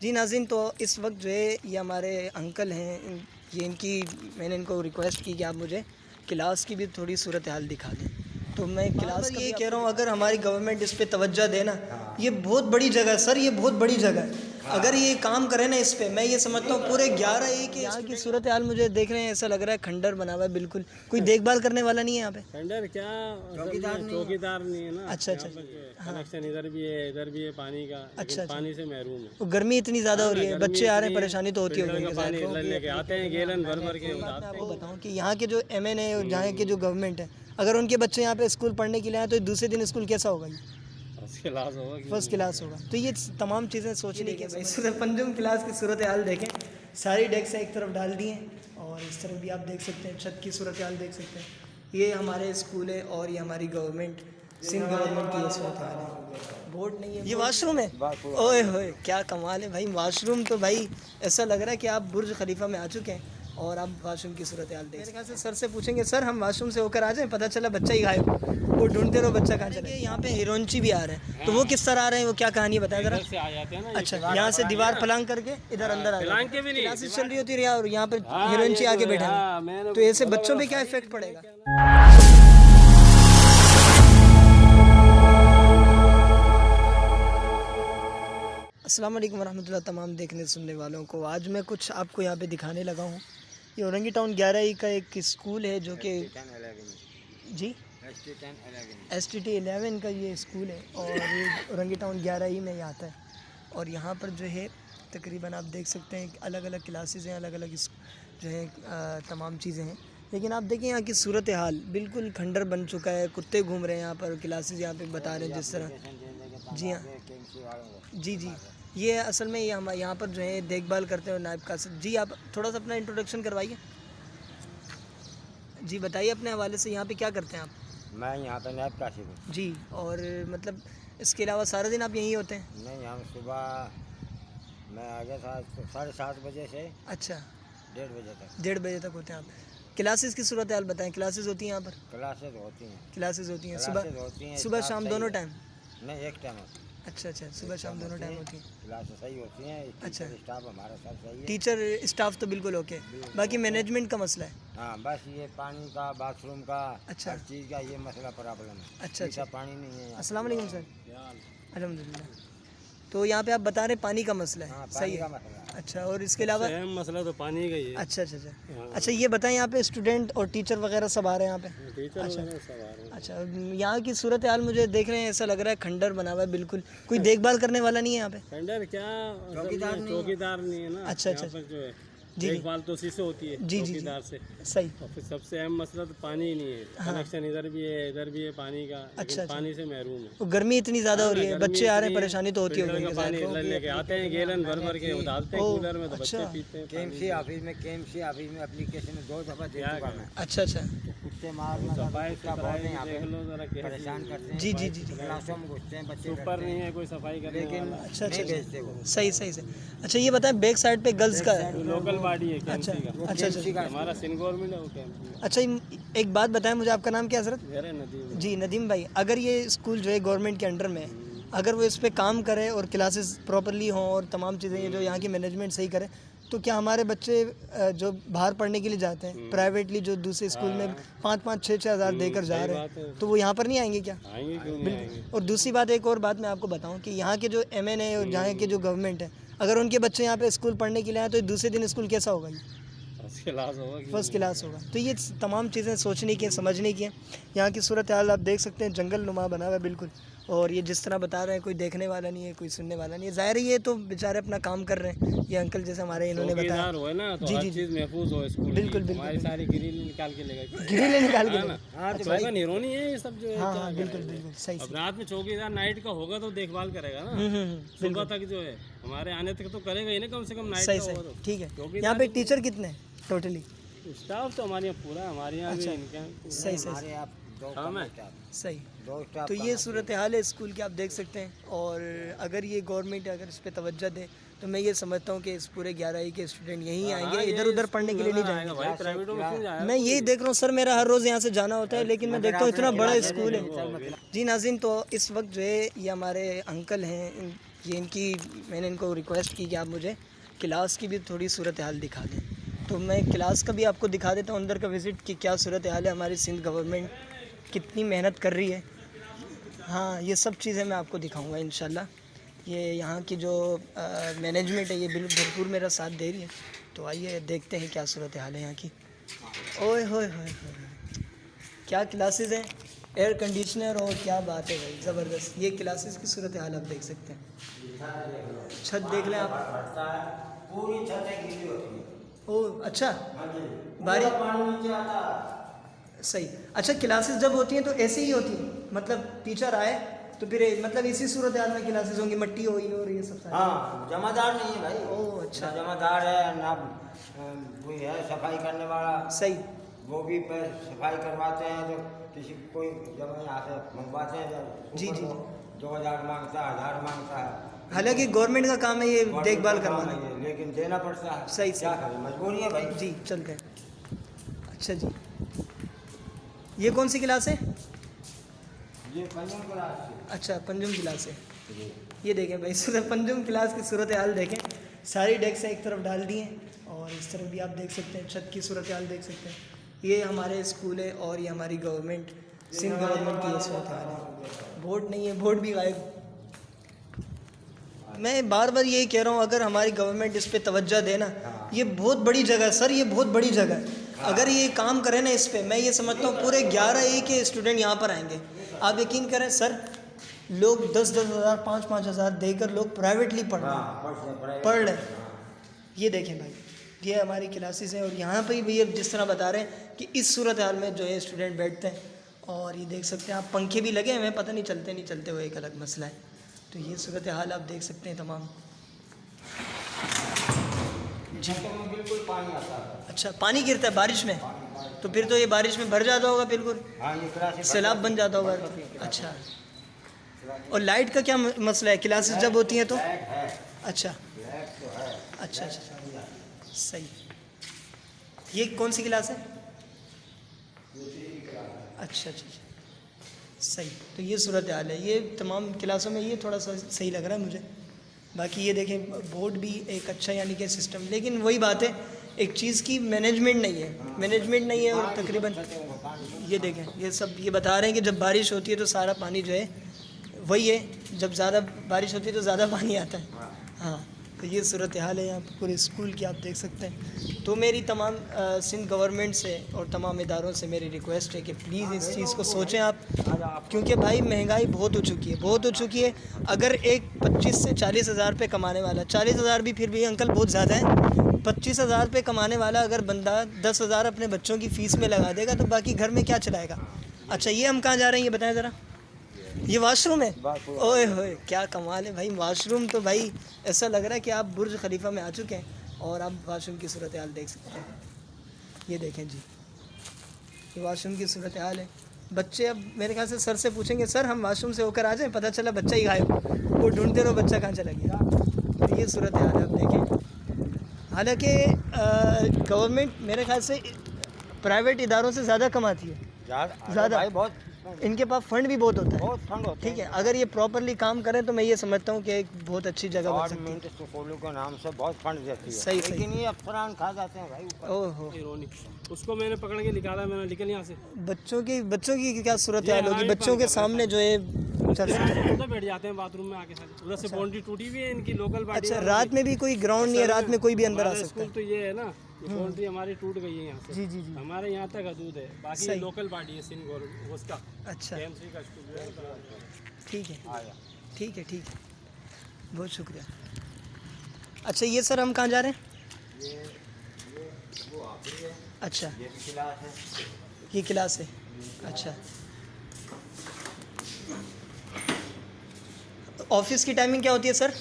जी नाज़रीन, तो इस वक्त जो है ये हमारे अंकल हैं, ये इनकी मैंने इनको रिक्वेस्ट की कि आप मुझे क्लास की भी थोड़ी सूरत हाल दिखा दें। तो मैं क्लास का ये कह रहा हूँ, अगर हमारी गवर्नमेंट इस पे तवज्जो दे ना, ये बहुत बड़ी जगह है सर, ये बहुत बड़ी जगह है। अगर ये काम करे ना इस पे, मैं ये समझता हूँ पूरे 11 एक यहाँ की सूरत हाल मुझे देख रहे हैं, ऐसा लग रहा है खंडर बना हुआ है बिल्कुल, कोई देखभाल करने वाला नहीं है यहाँ पे। खंडर क्या, चौकीदार नहीं है ना। अच्छा अच्छा, कनेक्शन इधर भी है पानी का, अच्छा, लेकिन पानी से महरूम है। तो गर्मी इतनी ज़्यादा हो रही है, बच्चे आ रहे हैं, परेशानी तो होती होगी। पानी लेके आते हैं गैलन भर भर के। मैं आपको बताऊं कि यहाँ के जो MN है और यहाँ के जो गवर्नमेंट है, अगर उनके बच्चे यहाँ पे स्कूल पढ़ने के लिए आए तो दूसरे दिन स्कूल कैसा होगा? ये फर्स्ट क्लास होगा। तो ये तमाम चीज़ें सोचने की। पंजुम क्लास की सूरत हाल देखें, सारी डेस्क एक तरफ डाल दी हैं और इस तरफ भी आप देख सकते हैं, छत की सूरत हाल देख सकते हैं। ये हमारे स्कूल है और ये हमारी गवर्नमेंट, सिंध गवर्नमेंट की ये सूरत हाल है। बोर्ड नहीं है, ये वाशरूम है। ओए होए, क्या कमाल है भाई, वाशरूम तो भाई ऐसा लग रहा है कि आप बुर्ज खलीफा में आ चुके हैं और आप वाशरूम की सूरत हाल देख। मेरे ख्याल से सर से पूछेंगे, सर हम वाशरूम से होकर आ जाएं, पता चला बच्चा ही गायब, वो ढूंढते रहो बच्चा कहाँ चले। यहाँ पे हिरोंची भी आ रहे हैं, तो वो किस तरह आ रहे हैं, वो क्या कहानी बताया जरा। अच्छा, यहाँ से दीवार फलांग करके इधर अंदर आ जाते हैं, क्लासेस चल रही होती है और यहाँ पे हिरोंची आके बैठा है, तो ऐसे बच्चों पे क्या इफेक्ट पड़ेगा। अस्सलाम वालेकुम वरहमतुल्लाह तमाम देखने सुनने वालों को। आज मैं कुछ आपको यहाँ पे दिखाने लगा हूँ। ये औरंगी टाउन 11 का एक स्कूल है जो कि जी STT 11 का ये स्कूल है और ये औरंगी टाउन 11 में ही आता है। और यहाँ पर जो है तकरीबन आप देख सकते हैं अलग अलग क्लासेस हैं, अलग अलग जो है तमाम चीज़ें हैं। लेकिन आप देखें यहाँ की सूरत हाल बिल्कुल खंडर बन चुका है, कुत्ते घूम रहे हैं यहाँ पर, क्लासेस यहाँ पे बता रहे हैं जिस तरह। जी हाँ, जी, ये असल में ये हम यहाँ पर जो है देखभाल करते हैं नायब कासिद जी। आप थोड़ा सा अपना इंट्रोडक्शन करवाइए जी, बताइए अपने हवाले से, यहाँ पे क्या करते हैं आप? मैं यहाँ पे नायब कासिद हूँ जी। और मतलब इसके अलावा सारा दिन आप यहीं होते हैं? नहीं, हम सुबह मैं आ गया था 7:30 बजे से। अच्छा, 1:30 बजे तक होते हैं आप। क्लासेस की सूरत हाल बताएं, क्लासेस होती हैं यहाँ पर? क्लासेस होती हैं सुबह शाम दोनों टाइम? नहीं, एक टाइम होती है। अच्छा, सुबह शाम दोनों टाइम होती है। क्लासेस सही होती हैं। अच्छा, स्टाफ हमारा सब सही है। टीचर स्टाफ तो बिल्कुल ओके, बाकी मैनेजमेंट का मसला है। हाँ, बस ये पानी का, बाथरूम का, अच्छा, हर चीज़ का ये मसला प्रॉब्लम है। अच्छा, पानी नहीं है। अस्सलाम वालेकुम सर। अल्हम्दुलिल्लाह। तो यहाँ पे आप बता रहे पानी का मसला है। हाँ, सही है। अच्छा, और इसके अलावा मसला तो पानी का ही है। अच्छा, ये बताएं यहाँ पे स्टूडेंट और टीचर वगैरह सब आ रहे हैं यहाँ पे? अच्छा, यहाँ की सूरत हाल मुझे देख रहे हैं, ऐसा लग रहा है खंडर बना हुआ है बिल्कुल, कोई देखभाल करने वाला नहीं है यहाँ पे। खंडर क्या, चौकीदार नहीं है ना। अच्छा, जो है देखभाल तो उसी से होती है, चौकीदार से। सही। और फिर सबसे अहम मसला तो पानी ही नहीं है। कनेक्शन इधर भी है पानी का, लेकिन पानी से महरूम है। तो गर्मी इतनी ज़्यादा हो रही है, बच्चे आ रहे हैं, परेशानी तो होती होगी। पानी लेके आते हैं गैलन भर भर के, डालते हैं कूलर में, तो बच्चे पीते हैं। KMC ऑफिस में एप्लीकेशन 2 दफ़ा दे चुका मैं। अच्छा, कुत्ते मारना परेशान करते हैं। जी, क्लासों में घुसते हैं बच्चे, ऊपर नहीं है कोई सफाई करने वाला। अच्छा, भेजते वो। सही से। अच्छा, ये बताएं बैक साइड पे गर्ल्स का है? लोकल बॉडी है अच्छा, हमारा सिंध गवर्नमेंट है वो KMC। अच्छा, एक बात बताएं मुझे, आपका नाम क्या हज़रत? मेरा नदीम जी, नदीम भाई। अगर ये स्कूल जो है गवर्नमेंट के अंडर में है, अगर वो इस पे काम करे और क्लासेस प्रॉपरली हों और तमाम चीज़ें जो यहाँ की मैनेजमेंट सही करे, तो क्या हमारे बच्चे जो बाहर पढ़ने के लिए जाते हैं प्राइवेटली, जो दूसरे स्कूल में 5-5, 6-6 हज़ार देकर जा रहे हैं, तो वो यहाँ पर नहीं आएंगे क्या? आएंगे, क्यों नहीं आएंगे। और दूसरी बात, एक और बात मैं आपको बताऊँ कि यहाँ के जो MN है और यहाँ के जो गवर्नमेंट है, अगर उनके बच्चे यहाँ पे स्कूल पढ़ने के लिए आए तो दूसरे दिन स्कूल कैसा होगा? फर्स्ट क्लास होगा। तो ये तमाम चीज़ें सोचने की हैं, समझने की हैं। यहाँ की सूरत हाल आप देख सकते हैं, जंगल नुमा बना हुआ है बिल्कुल। और ये जिस तरह बता रहे हैं, कोई देखने वाला नहीं है, कोई सुनने वाला नहीं है। ज़ाहिर है ये तो बेचारे अपना काम कर रहे हैं, ये अंकल जैसे हमारे इन्होंने बताया। हो ना, तो जी, चीज़ महफूज हो स्कूल। बिल्कुल। हमारी सारी ग्रिल निकाल के लेगा, गिरिले निरोनी है ये सब जो है। हाँ, बिल्कुल सही। अब रात में चौकीदार नाइट का होगा तो देखभाल करेगा ना, सुबह तक जो है हमारे आने तक तो करेगा ही ना, कम से कम नाइट का होगा तो। ठीक है। यहाँ पे टीचर कितने टोटली? स्टाफ तो हमारे यहाँ पूरा, हमारे यहाँ भी सही। तो ये सूरत हाल है स्कूल की, आप देख सकते हैं। और अगर ये गवर्नमेंट अगर इस पर तवज्जो दे तो मैं ये समझता हूँ कि इस पूरे 11 के स्टूडेंट यहीं आएंगे, इधर उधर पढ़ने के लिए नहीं जाएंगे। मैं यही देख रहा हूँ सर, मेरा हर रोज़ यहाँ से जाना होता है, लेकिन मैं देखता हूँ इतना बड़ा स्कूल है। जी नाज़रीन, तो इस वक्त जो है ये हमारे अंकल हैं, ये इनकी, मैंने इनको रिक्वेस्ट की कि आप मुझे क्लास की भी थोड़ी सूरत हाल दिखा दें, तो मैं क्लास का भी आपको दिखा देता हूँ अंदर का विज़िट कि क्या सूरत हाल है, हमारी सिंध गवर्नमेंट कितनी मेहनत कर रही है। हाँ, ये सब चीज़ें मैं आपको दिखाऊंगा इंशाल्लाह। ये यहाँ की जो मैनेजमेंट है ये भरपूर मेरा साथ दे रही है। तो आइए देखते हैं क्या सूरत हाल है यहाँ की। ओए होए होए होए, क्या क्लासेस हैं, एयर कंडीशनर, और क्या बात है भाई, ज़बरदस्त। ये क्लासेस की सूरत हाल आप देख सकते हैं। छत देख लें आप, पूरी छतें गीली होती है। ओह अच्छा, बारिश पानी नीचे आता है। सही। अच्छा, क्लासेस जब होती हैं तो ऐसे ही होती है, मतलब टीचर आए तो फिर मतलब इसी सूरत हाल में क्लासेस होंगी, मट्टी होगी और ये सब सारी? हाँ, जमादार नहीं है भाई। ओह अच्छा, ना जमादार है ना कोई है सफाई करने वाला। सही। वो भी सफाई करवाते हैं तो किसी कोई जब यहाँ से मंगवाते हैं जी, जी, 2000 मांगता है, 1000 मांगता है। हालांकि गवर्नमेंट का काम है ये देखभाल करवाना, लेकिन देना पड़ता है। सही क्या करें, मजबूरी है भाई। जी, चलते हैं। अच्छा जी, ये कौन सी क्लास है? ये पंजम क्लास है। अच्छा, पंजुम क्लास है। ये देखें भाई, सूरत पंजुम क्लास की सूरत हाल देखें। सारी डेस्क एक तरफ डाल दी हैं और इस तरफ भी आप देख सकते हैं, छत की सूरत हाल देख सकते हैं। ये हमारे स्कूल है और ये हमारी गवर्नमेंट, सिंध गवर्नमेंट की ये सूरत हाल है। बोर्ड नहीं है, बोर्ड भी गायब। मैं बार बार यही कह रहा हूँ, अगर हमारी गवर्नमेंट इस पे तवज्जो दे ना, ये बहुत बड़ी जगह है सर, ये बहुत बड़ी जगह है। अगर ये काम करें ना इस पे, मैं ये समझता हूँ पूरे 11 के स्टूडेंट यहाँ पर आएंगे। आप यकीन करें सर, लोग 10-10 हज़ार 5-5 हज़ार देकर लोग प्राइवेटली पढ़ रहे हैं। ये देखें भाई, ये हमारी क्लासेस हैं और यहाँ पर भी ये जिस तरह बता रहे हैं कि इस सूरत हाल में जो है स्टूडेंट बैठते हैं। और ये देख सकते हैं आप, पंखे भी लगे हैं, पता नहीं चलते नहीं चलते, वो एक अलग मसला है। तो ये सूरत हाल आप देख सकते हैं तमाम। छतों में बिल्कुल पानी आता है। अच्छा, पानी गिरता है बारिश में? तो फिर तो ये बारिश में भर जाता होगा बिल्कुल, हाँ, ये क्लास सैलाब बन जाता होगा। अच्छा, और लाइट का क्या मसला है क्लासेस जब होती हैं तो? अच्छा अच्छा अच्छा, सही। ये कौन सी क्लास है? अच्छा अच्छा, सही। तो ये सूरत हाल है, ये तमाम क्लासों में ये थोड़ा सा सही लग रहा है मुझे। बाकी ये देखें, बोर्ड भी एक अच्छा यानी कि सिस्टम, लेकिन वही बात है, एक चीज़ की मैनेजमेंट नहीं है, मैनेजमेंट नहीं है। और तकरीबन ये देखें, ये सब ये बता रहे हैं कि जब बारिश होती है तो सारा पानी जो है वही है, जब ज़्यादा बारिश होती है तो ज़्यादा पानी आता है। हाँ, तो ये सूरत हाल है यहाँ पूरे स्कूल की, आप देख सकते हैं। तो मेरी तमाम सिंध गवर्नमेंट से और तमाम इदारों से मेरी रिक्वेस्ट है कि प्लीज़ इस चीज़ को सोचें आप, क्योंकि भाई महंगाई बहुत हो चुकी है, बहुत हो चुकी है। अगर एक 25 से 40 हज़ार रुपये कमाने वाला, 40 हज़ार भी फिर भी अंकल बहुत ज़्यादा है, 25 हज़ार रुपये कमाने वाला अगर बंदा 10 हज़ार अपने बच्चों की फ़ीस में लगा देगा तो बाकी घर में क्या चलाएगा? अच्छा, ये हम कहाँ जा रहे हैं ये बताएं ज़रा। ये वाशरूम है? ओए होए, क्या कमाल है भाई, वाशरूम तो भाई ऐसा लग रहा है कि आप बुर्ज खलीफा में आ चुके हैं। और आप वाशरूम की सूरत हाल देख सकते हैं, ये देखें जी, ये वाशरूम की सूरत हाल है। बच्चे अब मेरे ख्याल से सर से पूछेंगे, सर हम वाशरूम से होकर आ जाएं, पता चला बच्चा ही गायब, वो ढूंढते रहो बच्चा कहाँ चला गया। तो ये सूरत हाल है, आप देखें। हालांकि गवर्नमेंट मेरे ख्याल से प्राइवेट इदारों से ज़्यादा कमाती है, ज़्यादा, बहुत इनके पास फंड भी बहुत होता है। बहुत फंड होता है। ठीक है, अगर ये प्रॉपरली काम करें तो मैं ये समझता हूँ कि एक बहुत अच्छी जगह बन सकती है। गवर्नमेंट स्कूलों के नाम से बहुत फंड देती है, सही, लेकिन ये अफसरान खा जाते हैं भाई। ओहो, इरोनी। उसको मैंने पकड़ के निकाला, मैंने निकल यहाँ से। बच्चों की क्या सूरत हाल होगी, बच्चों के सामने जो है उधर बैठ जाते हैं बाथरूम में आके, उधर से बाउंड्री टूटी हुई है इनकी लोकल बाड़ी। अच्छा, रात में भी कोई ग्राउंड नहीं है, रात में कोई भी अंदर आ सकता स्कूल है। तो ये है ना, बाउंड्री हमारी टूट गई है यहाँ से। जी जी जी, हमारे यहाँ तक हदूद है, बाकी ये लोकल बाड़ी है सिंध गवर्नमेंट उसका। अच्छा, KMC का स्कूल है। ठीक है ठीक है ठीक है, बहुत शुक्रिया। अच्छा, ये सर हम कहाँ जा रहे हैं? अच्छा, ये क्लास है। अच्छा, ऑफिस की टाइमिंग क्या होती है सर?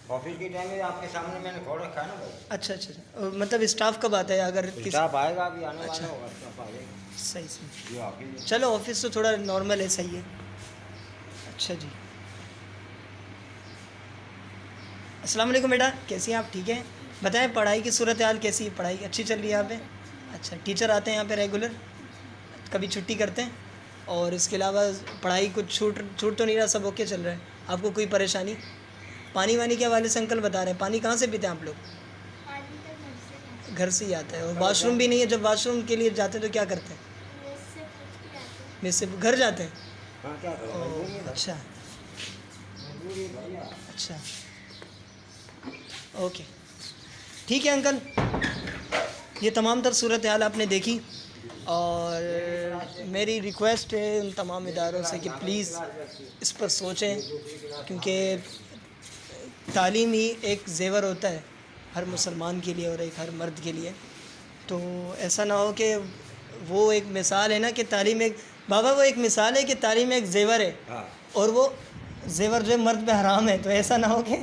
ऑफिस की टाइम आपके सामने मैंने खोल रखा है ना भाई। अच्छा अच्छा, मतलब स्टाफ कब आता है? अगर स्टाफ आएगा अभी, आने अच्छा, वाला होगा, स्टाफ आएगा। सही सही, ये ऑफिस है। चलो ऑफिस तो थोड़ा नॉर्मल है, सही है। अच्छा जी, अस्सलाम वालेकुम बेटा, कैसी हैं आप? ठीक है, बताएं पढ़ाई की सूरत हाल कैसी है? पढ़ाई अच्छी चल रही है यहाँ पे? अच्छा, टीचर आते हैं यहाँ पे रेगुलर, कभी छुट्टी करते हैं? और इसके अलावा पढ़ाई कुछ छूट तो नहीं रहा, सब ओके चल रहा है? आपको कोई परेशानी? पानी वानी के हवाले से अंकल बता रहे हैं, पानी कहाँ से पीते हैं आप लोग? घर से ही आता है। और वॉशरूम भी नहीं है, जब वॉशरूम के लिए जाते हैं तो क्या करते हैं? मेस से घर जाते हैं? हाँ क्या करें, मजबूरी है। अच्छा अच्छा, ओके, ठीक है अंकल। ये तमाम तर सूरत हाल आपने देखी, और मेरी रिक्वेस्ट है उन तमाम इदारों से कि प्लीज़ इस पर सोचें, क्योंकि तालीम ही एक ज़ेवर होता है हर मुसलमान के लिए और एक हर मर्द के लिए। तो ऐसा ना हो कि वो एक मिसाल है ना कि तालीम एक, बाबा वो एक मिसाल है कि तालीम एक ज़ेवर है, हाँ। और वो ज़ेवर जो है मर्द पे हराम है। तो ऐसा ना हो कि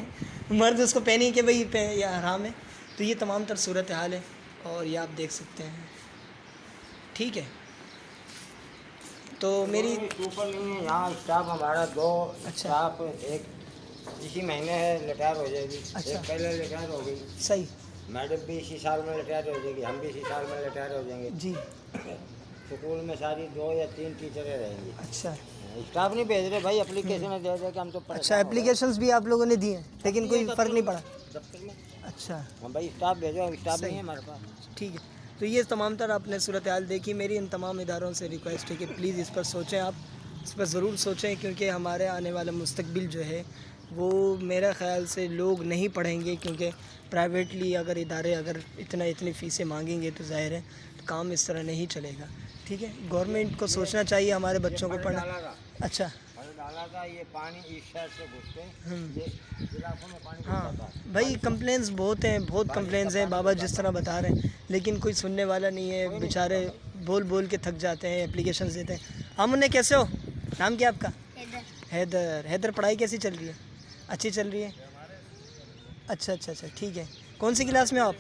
मर्द उसको पहनी कि भाई पे या हराम है। तो ये तमाम तर सूरत हाल है, और ये आप देख सकते हैं, ठीक है। तो मेरी ऊपर नहीं है, यहाँ स्टाफ हमारा 2 अच्छा। स्टाफ, एक इसी महीने है रिटायर हो जाएगी, अच्छा। एक पहले रिटायर हो गई, सही मैडम भी इसी साल में रिटायर हो जाएगी, हम भी इसी साल में रिटायर हो जाएंगे। जी, स्कूल में सारी 2 या 3 टीचरें रहेंगी। अच्छा स्टाफ नहीं भेज रहे भाई, एप्लीकेशन दे दे के हम तो अच्छा। परेशान हो गए। एप्लीकेशंस भी आप लोगों ने दिए हैं, लेकिन कोई फ़र्क नहीं पड़ा? दफ्तर में अच्छा, हम भाई स्टाफ भेजो, स्टाफ सही। नहीं है हमारे पास। ठीक है। तो ये तमाम तर आपने सूरत हाल देखी। मेरी इन तमाम इदारों से रिक्वेस्ट है कि प्लीज़ इस पर सोचें, आप इस पर ज़रूर सोचें, क्योंकि हमारे आने वाला मुस्तकबिल जो है वो मेरा ख़्याल से लोग नहीं पढ़ेंगे, क्योंकि प्राइवेटली अगर इदारे अगर इतनी फ़ीसें मांगेंगे तो ज़ाहिर है काम इस तरह नहीं चलेगा। ठीक है, गवर्नमेंट को सोचना चाहिए हमारे बच्चों को पढ़ना। अच्छा, डाला था ये पानी इस साइड से घुसते हैं, ये इलाकों में पानी हाँ घुस जाता है। भाई, कंप्लेंट्स बहुत हैं, बहुत कंप्लेंट्स हैं बाबा जिस तरह बता रहे हैं, लेकिन कोई सुनने वाला नहीं है। बेचारे बोल बोल के थक जाते हैं, एप्लीकेशंस देते हैं। हम उन्हें कैसे हो? नाम क्या आपका? हैदर। हैदर, पढ़ाई कैसी चल रही है? अच्छी चल रही है? अच्छा अच्छा अच्छा, ठीक है। कौन सी क्लास में हो आप?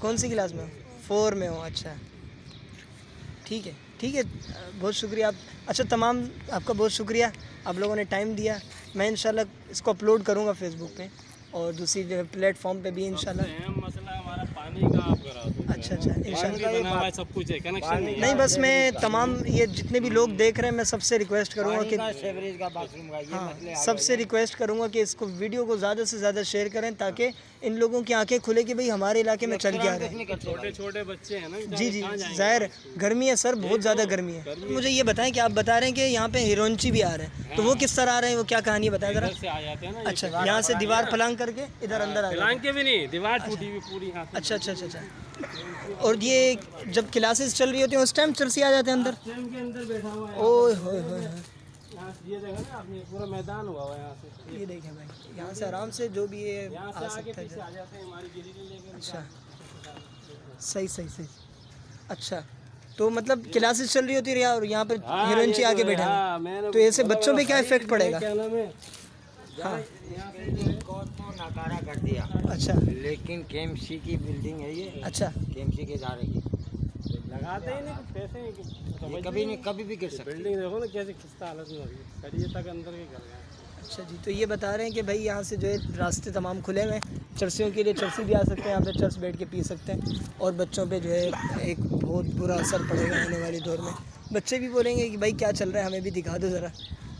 कौन सी क्लास में हो? 4 में हो? अच्छा, ठीक है ठीक है, बहुत शुक्रिया आप। अच्छा, तमाम आपका बहुत शुक्रिया, आप लोगों ने टाइम दिया। मैं इंशाल्लाह इसको अपलोड करूँगा फेसबुक पे और दूसरी प्लेटफॉर्म पे भी इंशाल्लाह। अहम मसला हमारा पानी का आप करा दो। अच्छा अच्छा, इंशाल्लाह। बना हुआ है, सब कुछ है, कनेक्शन नहीं है। नहीं, बस मैं तमाम ये जितने भी लोग देख रहे हैं, मैं सबसे रिक्वेस्ट करूँगा पानी का, कि सीवरेज का, बाथरूम का, ये मसले हाँ, हल हो सबसे रिक्वेस्ट करूँगा कि इसको वीडियो को ज़्यादा से ज़्यादा शेयर करें, ताकि इन लोगों की आंखें खुले कि भाई हमारे इलाके में चल क्या रहा है। छोटे छोटे बच्चे हैं ना, जी जी, ज़ाहिर गर्मी है सर, बहुत ज़्यादा गर्मी है। मुझे ये बताएं कि आप बता रहे हैं कि यहाँ पे हिरोंची भी आ रहे हैं, तो वो किस तरह आ रहे हैं, वो क्या कहानी है, बताएं ज़रा। इधर से आ जाते हैं ना। अच्छा, यहाँ से दीवार फलांग करके इधर अंदर आ रहे हैं। फलांग के भी नहीं, दीवार टूटी हुई पूरी यहाँ से। अच्छा अच्छा अच्छा अच्छा। और ये जब क्लासेस चल रही होती हैं उस टाइम चरसी आ जाते हैं अंदर? ट्रेन के अंदर बैठा हुआ है। ओए होए होए, यहाँ से ये देखा ना आपने, पूरा मैदान हुआ हुआ है यहाँ से। ये देखें भाई, यहाँ से आराम से जो भी है यहाँ आ से आगे सकता पीछे है। आ जाते हैं, हमारी गिरिजी लेकर। अच्छा, सही सही सही। अच्छा, तो मतलब क्लासेस चल रही होती है और यहाँ पे हीरोइन आके बैठे हैं, तो ऐसे बच्चों पे क्या इफेक्ट पड़ेगा? क्या नाम है? हाँ, कोर्ट को नकारा कर दिया। अच्छा लेकिन केएमसी की बिल्डिंग है ये, अच्छा, केएमसी के इदारे की, लगाते ही नहीं कुछ पैसे ही कुछ। ये कभी नहीं, कभी भी गिर सकती है। बिल्डिंग देखो ना कैसे खिस्ता हालत में हो रही है, सरिये तक अंदर के कर गए। अच्छा जी। तो ये बता रहे हैं कि भाई यहाँ से जो है रास्ते तमाम खुले हुए हैं, चरसियों के लिए चरसी भी आ सकते हैं, यहाँ पे चर्च बैठ के पी सकते हैं, और बच्चों पे जो है एक बहुत बुरा असर पड़ेगा आने वाले दौर में। बच्चे भी बोलेंगे कि भाई क्या चल रहा है, हमें भी दिखा दो ज़रा।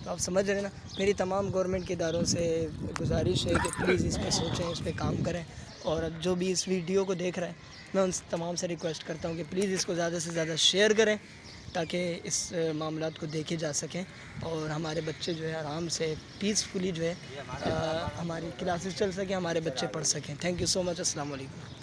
तो आप समझ रहे हैं ना। मेरी तमाम गवर्नमेंट के इदारों से गुजारिश है कि प्लीज़ इस पर सोचें, इस पर काम करें, और जो भी इस वीडियो को देख रहे हैं, मैं उन तमाम से रिक्वेस्ट करता हूँ कि प्लीज़ इसको ज़्यादा से ज़्यादा शेयर करें, ताकि इस मामलात को देखे जा सकें और हमारे बच्चे जो है आराम से पीसफुली जो है हमारी क्लासेस चल सकें, हमारे बच्चे पढ़ सकें। Thank you so much. अस्सलाम वालेकुम।